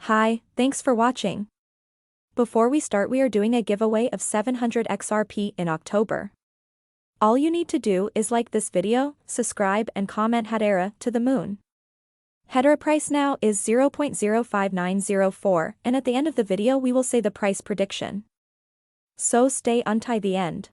Hi, thanks for watching. Before we start, we are doing a giveaway of 700 XRP in October. All you need to do is like this video, subscribe and comment Hedera to the moon. Hedera price now is 0.05904 and at the end of the video we will say the price prediction. So stay until the end.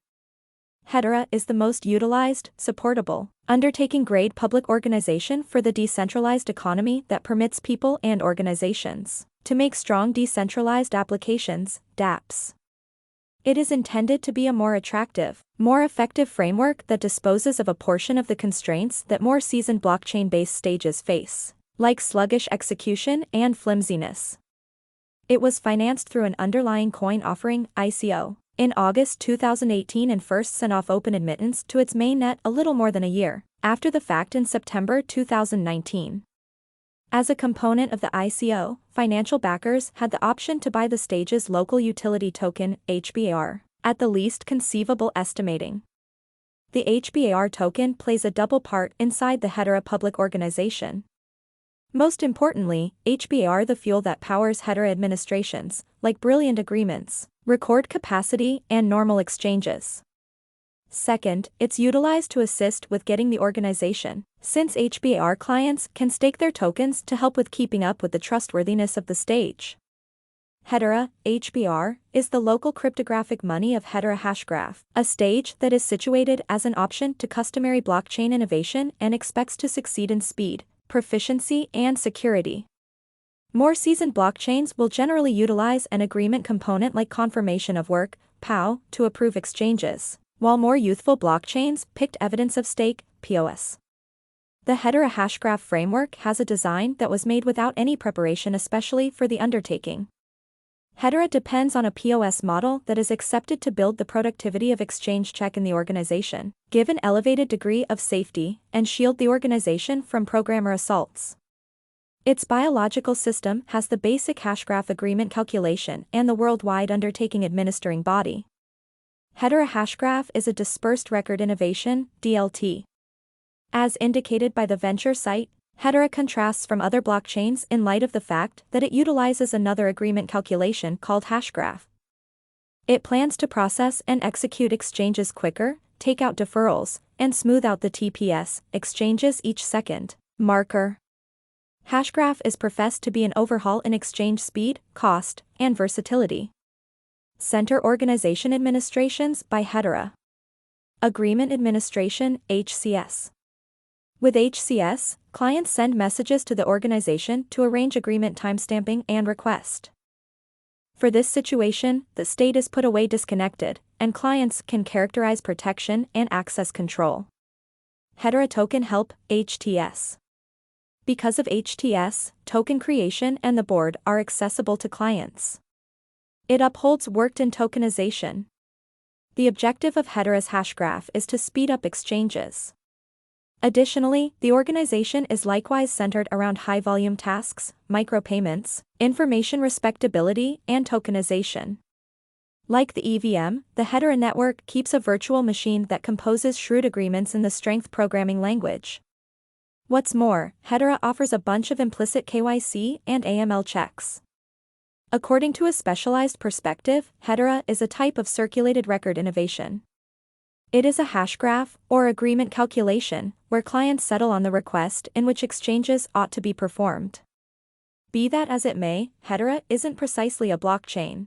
Hedera is the most utilized, supportable, undertaking grade public organization for the decentralized economy that permits people and organizations to make strong decentralized applications, DApps. It is intended to be a more attractive, more effective framework that disposes of a portion of the constraints that more seasoned blockchain-based stages face, like sluggish execution and flimsiness. It was financed through an underlying coin offering, ICO, in August 2018 and first sent off open admittance to its mainnet a little more than a year after the fact in September 2019. As a component of the ICO, financial backers had the option to buy the stage's local utility token, Hbar, at the least conceivable estimating. The Hbar token plays a double part inside the Hedera public organization. Most importantly, Hbar the fuel that powers Hedera administrations, like brilliant agreements, record capacity and normal exchanges. Second, it's utilized to assist with getting the organization, since Hbar clients can stake their tokens to help with keeping up with the trustworthiness of the stage. Hedera, Hbar, is the local cryptographic money of Hedera Hashgraph, a stage that is situated as an option to customary blockchain innovation and expects to succeed in speed, proficiency and security. More seasoned blockchains will generally utilize an agreement component like confirmation of work, POW, to approve exchanges, while more youthful blockchains picked evidence of stake, POS. The Hedera Hashgraph framework has a design that was made without any preparation, especially for the undertaking. Hedera depends on a POS model that is accepted to build the productivity of exchange check in the organization, give an elevated degree of safety, and shield the organization from programmer assaults. Its biological system has the basic hashgraph agreement calculation and the worldwide undertaking administering body. Hedera Hashgraph is a dispersed record innovation, DLT. As indicated by the venture site, Hedera contrasts from other blockchains in light of the fact that it utilizes another agreement calculation called hashgraph. It plans to process and execute exchanges quicker, take out deferrals, and smooth out the TPS, exchanges each second, marker. Hashgraph is professed to be an overhaul in exchange speed, cost, and versatility. Center Organization Administrations by Hedera. Agreement Administration, HCS. With HCS, clients send messages to the organization to arrange agreement timestamping and request. For this situation, the state is put away disconnected, and clients can characterize protection and access control. Hedera Token Help, HTS. Because of HTS, token creation and the board are accessible to clients. It upholds worked-in tokenization. The objective of Hedera's hashgraph is to speed up exchanges. Additionally, the organization is likewise centered around high-volume tasks, micropayments, information respectability, and tokenization. Like the EVM, the Hedera network keeps a virtual machine that composes shrewd agreements in the strength programming language. What's more, Hedera offers a bunch of implicit KYC and AML checks. According to a specialized perspective, Hedera is a type of circulated record innovation. It is a hashgraph, or agreement calculation, where clients settle on the request in which exchanges ought to be performed. Be that as it may, Hedera isn't precisely a blockchain.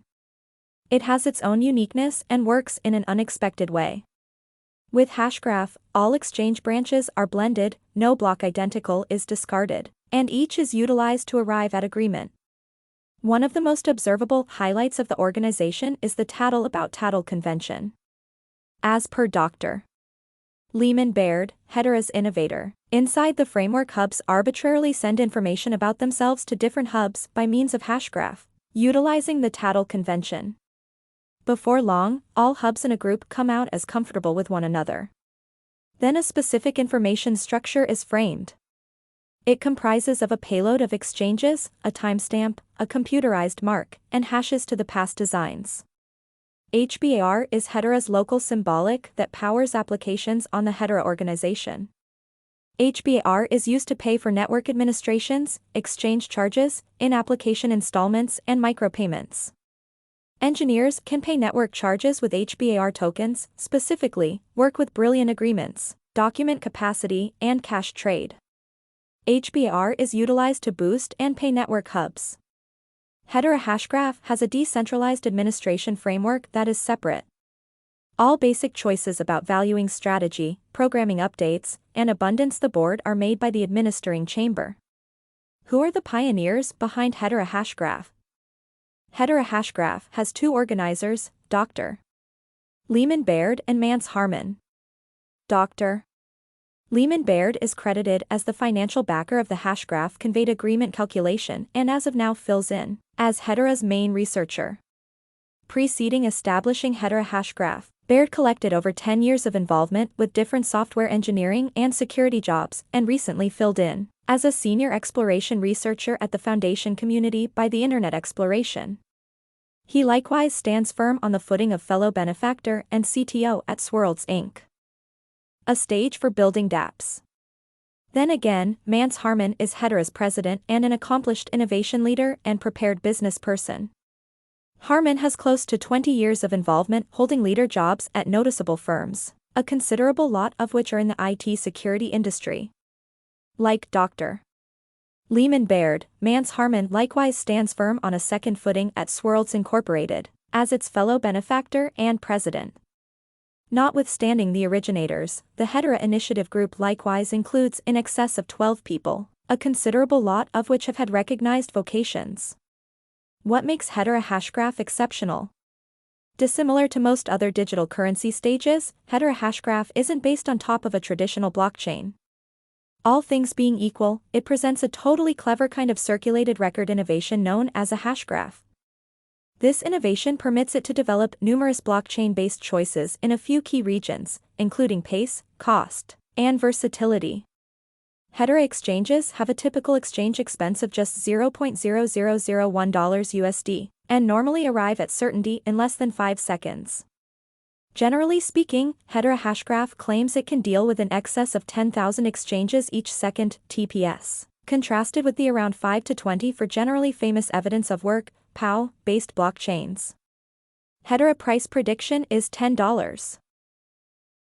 It has its own uniqueness and works in an unexpected way. With hashgraph, all exchange branches are blended, no block identical is discarded, and each is utilized to arrive at agreement. One of the most observable highlights of the organization is the tattle about tattle convention. As per Dr. Lehman Baird, Hedera's innovator, inside the framework hubs arbitrarily send information about themselves to different hubs by means of hashgraph, utilizing the tattle convention. Before long, all hubs in a group come out as comfortable with one another. Then a specific information structure is framed. It comprises of a payload of exchanges, a timestamp, a computerized mark, and hashes to the past designs. Hbar is Hedera's local symbolic that powers applications on the Hedera organization. Hbar is used to pay for network administrations, exchange charges, in-application installments, and micropayments. Engineers can pay network charges with Hbar tokens, specifically, work with Brilliant agreements, document capacity, and cash trade. Hbar is utilized to boost and pay network hubs. Hedera Hashgraph has a decentralized administration framework that is separate. All basic choices about valuing strategy, programming updates, and abundance the board are made by the administering chamber. Who are the pioneers behind Hedera Hashgraph? Hedera Hashgraph has two organizers, Dr. Lehman Baird and Mance Harmon. Dr. Lehman Baird is credited as the financial backer of the Hashgraph conveyed agreement calculation and as of now fills in as Hedera's main researcher. Preceding establishing Hedera Hashgraph, Baird collected over 10 years of involvement with different software engineering and security jobs and recently filled in as a senior exploration researcher at the Foundation community by the Internet Exploration. He likewise stands firm on the footing of fellow benefactor and CTO at Swirlds Inc. A stage for building DApps. Then again, Mance Harmon is Hedera's president and an accomplished innovation leader and prepared business person. Harmon has close to 20 years of involvement holding leader jobs at noticeable firms, a considerable lot of which are in the IT security industry. Like Dr. Lehman Baird, Mance Harmon likewise stands firm on a second footing at Swirlds Incorporated, as its fellow benefactor and president. Notwithstanding the originators, the Hedera Initiative Group likewise includes in excess of 12 people, a considerable lot of which have had recognized vocations. What makes Hedera Hashgraph exceptional? Dissimilar to most other digital currency stages, Hedera Hashgraph isn't based on top of a traditional blockchain. All things being equal, it presents a totally clever kind of circulated record innovation known as a hashgraph. This innovation permits it to develop numerous blockchain-based choices in a few key regions, including pace, cost, and versatility. Hedera exchanges have a typical exchange expense of just $0.0001 USD, and normally arrive at certainty in less than 5 seconds. Generally speaking, Hedera Hashgraph claims it can deal with in excess of 10,000 exchanges each second, TPS, contrasted with the around 5 to 20 for generally famous evidence of work, POW, based blockchains. Hedera price prediction is $10.